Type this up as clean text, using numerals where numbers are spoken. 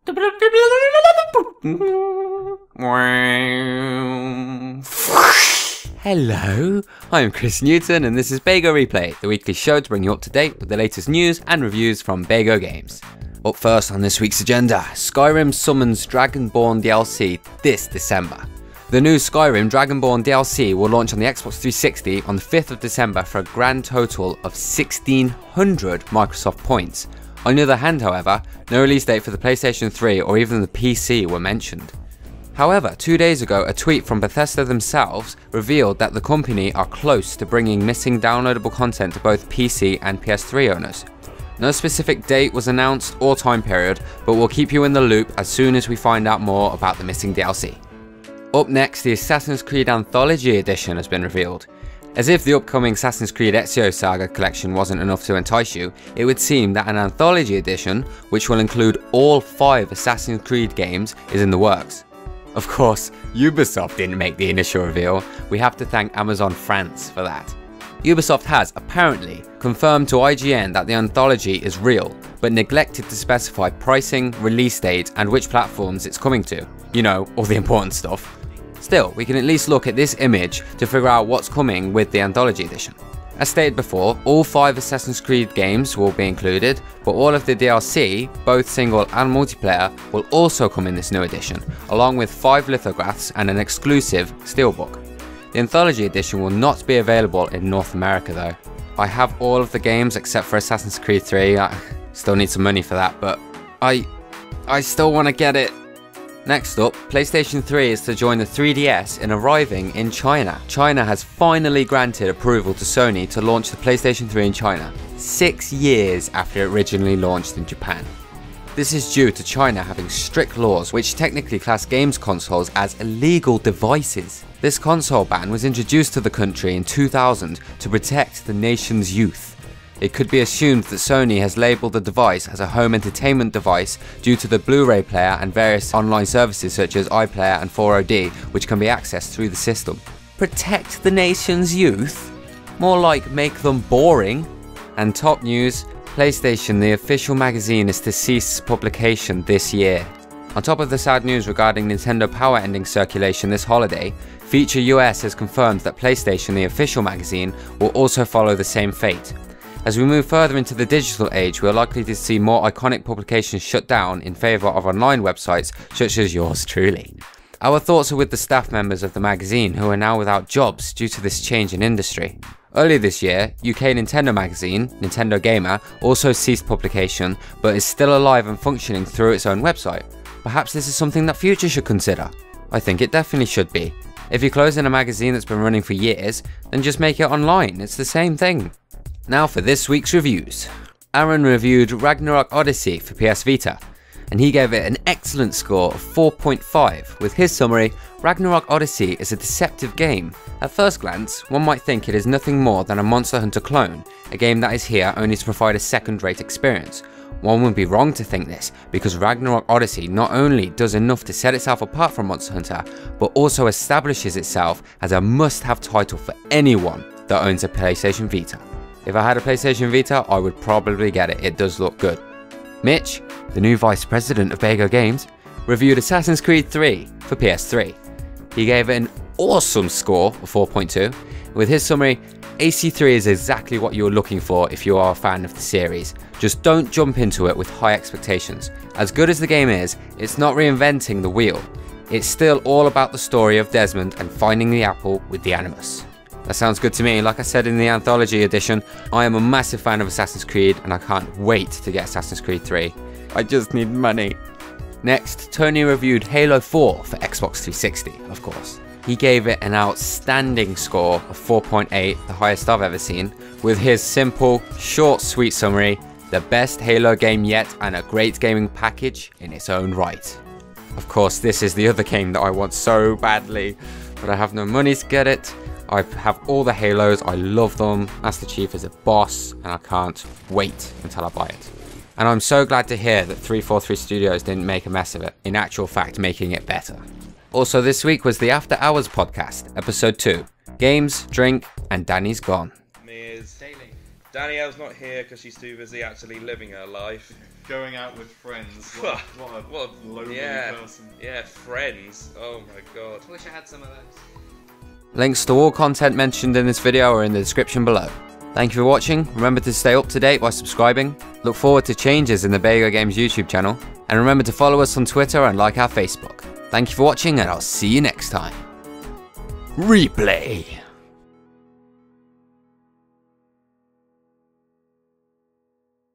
Hello, I'm Chris Newton and this is Bago Replay, the weekly show to bring you up to date with the latest news and reviews from BagoGames. Up first on this week's agenda, Skyrim summons Dragonborn DLC this December. The new Skyrim Dragonborn DLC will launch on the Xbox 360 on the 5th of December for a grand total of 1,600 Microsoft points. On the other hand, however, no release date for the PlayStation 3 or even the PC were mentioned. However, 2 days ago, a tweet from Bethesda themselves revealed that the company are close to bringing missing downloadable content to both PC and PS3 owners. No specific date was announced or time period, but we'll keep you in the loop as soon as we find out more about the missing DLC. Up next, the Assassin's Creed Anthology Edition has been revealed. As if the upcoming Assassin's Creed Ezio Saga collection wasn't enough to entice you, it would seem that an Anthology Edition, which will include all 5 Assassin's Creed games, is in the works. Of course, Ubisoft didn't make the initial reveal. We have to thank Amazon France for that. Ubisoft has, apparently, confirmed to IGN that the Anthology is real, but neglected to specify pricing, release date, and which platforms it's coming to. You know, all the important stuff. Still, we can at least look at this image to figure out what's coming with the Anthology Edition. As stated before, all 5 Assassin's Creed games will be included, but all of the DLC, both single and multiplayer, will also come in this new edition, along with 5 lithographs and an exclusive steelbook. The Anthology Edition will not be available in North America though. I have all of the games except for Assassin's Creed 3, I still need some money for that, but I still want to get it. Next up, PlayStation 3 is to join the 3DS in arriving in China. China has finally granted approval to Sony to launch the PlayStation 3 in China, 6 years after it originally launched in Japan. This is due to China having strict laws which technically class games consoles as illegal devices. This console ban was introduced to the country in 2000 to protect the nation's youth. It could be assumed that Sony has labelled the device as a home entertainment device due to the Blu-ray player and various online services such as iPlayer and 4OD, which can be accessed through the system. Protect the nation's youth? More like make them boring. And top news, PlayStation, the official magazine, is to cease publication this year. On top of the sad news regarding Nintendo Power ending circulation this holiday, Feature US has confirmed that PlayStation, the official magazine, will also follow the same fate. As we move further into the digital age, we are likely to see more iconic publications shut down in favour of online websites such as yours truly. Our thoughts are with the staff members of the magazine who are now without jobs due to this change in industry. Earlier this year, UK Nintendo magazine, Nintendo Gamer, also ceased publication but is still alive and functioning through its own website. Perhaps this is something that Future should consider. I think it definitely should be. If you're closing a magazine that's been running for years, then just make it online, it's the same thing. Now for this week's reviews. Aaron reviewed Ragnarok Odyssey for PS Vita, and he gave it an excellent score of 4.5. With his summary, Ragnarok Odyssey is a deceptive game. At first glance, one might think it is nothing more than a Monster Hunter clone, a game that is here only to provide a second-rate experience. One would be wrong to think this, because Ragnarok Odyssey not only does enough to set itself apart from Monster Hunter, but also establishes itself as a must-have title for anyone that owns a PlayStation Vita. If I had a PlayStation Vita, I would probably get it, it does look good. Mitch, the new vice president of BagoGames, reviewed Assassin's Creed 3 for PS3. He gave it an awesome score of 4.2. With his summary, AC3 is exactly what you're looking for if you are a fan of the series. Just don't jump into it with high expectations. As good as the game is, it's not reinventing the wheel. It's still all about the story of Desmond and finding the apple with the Animus. That sounds good to me. Like I said in the Anthology Edition, I am a massive fan of Assassin's Creed and I can't wait to get Assassin's Creed 3. I just need money. Next, Tony reviewed Halo 4 for Xbox 360, of course. He gave it an outstanding score of 4.8, the highest I've ever seen, with his simple, short, sweet summary, the best Halo game yet and a great gaming package in its own right. Of course, this is the other game that I want so badly, but I have no money to get it. I have all the Halos, I love them, Master Chief is a boss, and I can't wait until I buy it. And I'm so glad to hear that 343 Studios didn't make a mess of it, in actual fact making it better. Also this week was the After Hours podcast, episode 2, Games, Drink, and Danny's Gone. Danielle's not here because she's too busy actually living her life. going out with friends. What a lonely person. Yeah, friends. Oh my god. I wish I had some of those. Links to all content mentioned in this video are in the description below. Thank you for watching, remember to stay up to date by subscribing, look forward to changes in the BagoGames YouTube channel, and remember to follow us on Twitter and like our Facebook. Thank you for watching and I'll see you next time. Replay!